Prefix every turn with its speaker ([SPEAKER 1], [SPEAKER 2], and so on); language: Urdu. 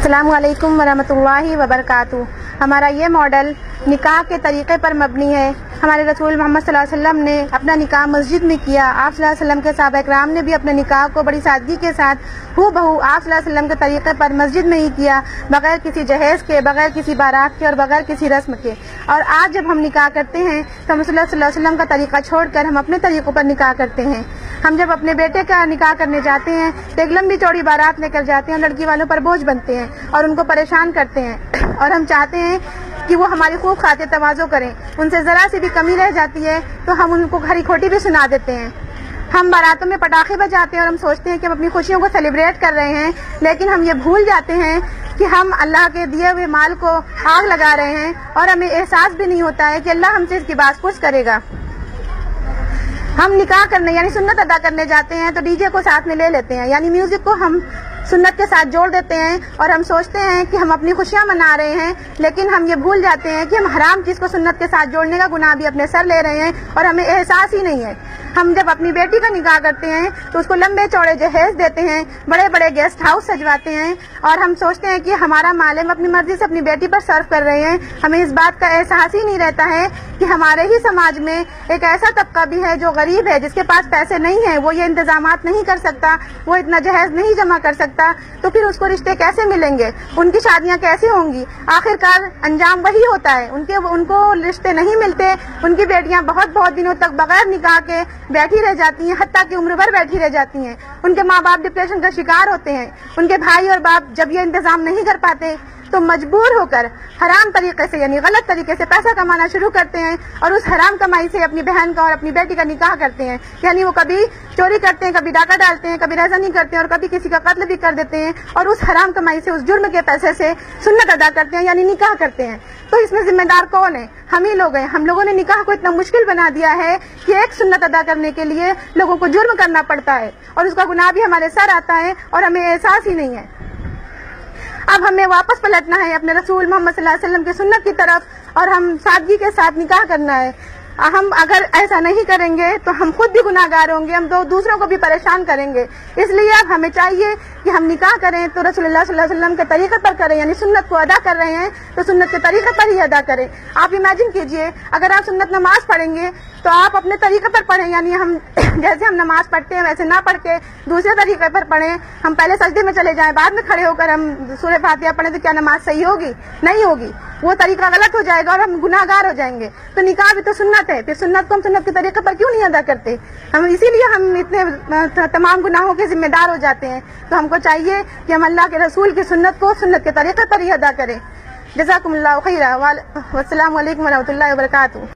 [SPEAKER 1] السلام علیکم ورحمۃ اللہ وبرکاتہ۔ ہمارا یہ ماڈل نکاح کے طریقے پر مبنی ہے۔ ہمارے رسول محمد صلی اللہ علیہ وسلم نے اپنا نکاح مسجد میں کیا۔ آپ صلی اللہ علیہ وسلم کے صحابہ کرام نے بھی اپنے نکاح کو بڑی سادگی کے ساتھ ہو بہو آپ صلی اللہ علیہ وسلم کے طریقے پر مسجد میں ہی کیا، بغیر کسی جہیز کے، بغیر کسی بارات کے اور بغیر کسی رسم کے۔ اور آج جب ہم نکاح کرتے ہیں تو ہم صلی اللہ علیہ وسلم کا طریقہ چھوڑ کر ہم اپنے طریقوں پر نکاح کرتے ہیں۔ ہم جب اپنے بیٹے کا نکاح کرنے جاتے ہیں تو ایک لمبی چوڑی بارات لے کر جاتے ہیں اور لڑکی والوں پر بوجھ بنتے ہیں اور ان کو پریشان کرتے ہیں، اور ہم چاہتے ہیں کہ وہ ہماری خوب خاطر تواضع کریں۔ ان سے ذرا سی بھی کمی رہ جاتی ہے تو ہم ان کو کھری کھوٹی بھی سنا دیتے ہیں۔ ہم باراتوں میں پٹاخے بجاتے ہیں اور ہم سوچتے ہیں کہ ہم اپنی خوشیوں کو سیلیبریٹ کر رہے ہیں، لیکن ہم یہ بھول جاتے ہیں کہ ہم اللہ کے دیے ہوئے مال کو آگ لگا رہے ہیں، اور ہمیں احساس بھی نہیں ہوتا ہے کہ اللہ ہم سے اس کی باز پرس کرے گا۔ ہم نکاح کرنے یعنی سنت ادا کرنے جاتے ہیں تو ڈی جے کو ساتھ میں لے لیتے ہیں، یعنی میوزک کو ہم سنت کے ساتھ جوڑ دیتے ہیں، اور ہم سوچتے ہیں کہ ہم اپنی خوشیاں منا رہے ہیں، لیکن ہم یہ بھول جاتے ہیں کہ ہم حرام چیز کو سنت کے ساتھ جوڑنے کا گناہ بھی اپنے سر لے رہے ہیں اور ہمیں احساس ہی نہیں ہے۔ ہم جب اپنی بیٹی کا نکاح کرتے ہیں تو اس کو لمبے چوڑے جہیز دیتے ہیں، بڑے بڑے گیسٹ ہاؤس سجواتے ہیں، اور ہم سوچتے ہیں کہ ہمارا مال ہم اپنی مرضی سے اپنی بیٹی پر صرف کر رہے ہیں۔ ہمیں اس بات کا احساس ہی نہیں رہتا ہے کہ ہمارے ہی سماج میں ایک ایسا طبقہ بھی ہے جو غریب ہے، جس کے پاس پیسے نہیں ہیں، وہ یہ انتظامات نہیں کر سکتا، وہ اتنا جہیز نہیں جمع کر سکتا، تو پھر اس کو رشتے کیسے ملیں گے، ان کی شادیاں کیسے ہوں گی؟ آخر کار انجام وہی ہوتا ہے، ان کو رشتے نہیں ملتے، ان کی بیٹیاں بہت دنوں تک بغیر نکاح کے بیٹھی رہ جاتی ہیں، حتیٰ کہ عمر بھر بیٹھی رہ جاتی ہیں۔ ان کے ماں باپ ڈپریشن کا شکار ہوتے ہیں۔ ان کے بھائی اور باپ جب یہ انتظام نہیں کر پاتے تو مجبور ہو کر حرام طریقے سے یعنی غلط طریقے سے پیسہ کمانا شروع کرتے ہیں، اور اس حرام کمائی سے اپنی بہن کا اور اپنی بیٹی کا نکاح کرتے ہیں۔ یعنی وہ کبھی چوری کرتے ہیں، کبھی ڈاکہ ڈالتے ہیں، کبھی رزانی کرتے ہیں، اور کبھی کسی کا قتل بھی کر دیتے ہیں، اور اس حرام کمائی سے اس جرم کے پیسے سے سنت ادا کرتے ہیں یعنی نکاح کرتے ہیں۔ تو اس میں ذمہ دار کون ہے؟ ہم ہی لوگ ہیں۔ ہم لوگوں نے نکاح کو اتنا مشکل بنا دیا ہے کہ ایک سنت ادا کرنے کے لیے لوگوں کو جرم کرنا پڑتا ہے، اور اس کا گناہ بھی ہمارے سر آتا ہے اور ہمیں احساس ہی نہیں ہے۔ اب ہمیں واپس پلٹنا ہے اپنے رسول محمد صلی اللہ علیہ وسلم کی سنت کی طرف، اور ہم سادگی کے ساتھ نکاح کرنا ہے۔ ہم اگر ایسا نہیں کریں گے تو ہم خود بھی گناہ گار ہوں گے، ہم دوسروں کو بھی پریشان کریں گے۔ اس لیے اب ہمیں چاہیے کہ ہم نکاح کریں تو رسول اللہ صلی اللہ علیہ وسلم کے طریقے پر کریں، یعنی سنت کو ادا کر رہے ہیں تو سنت کے طریقے پر ہی ادا کریں۔ آپ امیجن کیجئے اگر آپ سنت نماز پڑھیں گے تو آپ اپنے طریقے پر پڑھیں، یعنی ہم جیسے ہم نماز پڑھتے ہیں ویسے نہ پڑھ کے دوسرے طریقے پر پڑھیں۔ ہم پہلے سجدے میں چلے جائیں، بعد میں کھڑے ہو کر ہم سورہ فاتحہ پڑھیں تو کیا نماز صحیح ہوگی؟ نہیں ہوگی، وہ طریقہ غلط ہو جائے گا اور ہم گناہ گار ہو جائیں گے۔ تو نکاح بھی تو سنت ہے، پھر سنت کو ہم سنت کے طریقے پر کیوں نہیں ادا کرتے؟ اسی لیے ہم اتنے تمام گناہوں کے ذمہ دار ہو جاتے ہیں۔ تو ہم کو چاہیے کہ ہم اللہ کے رسول کی سنت کو سنت کے طریقے پر ہی ادا کریں۔ جزاکم اللہ خیرا، والسلام علیکم ورحمۃ اللہ وبرکاتہ۔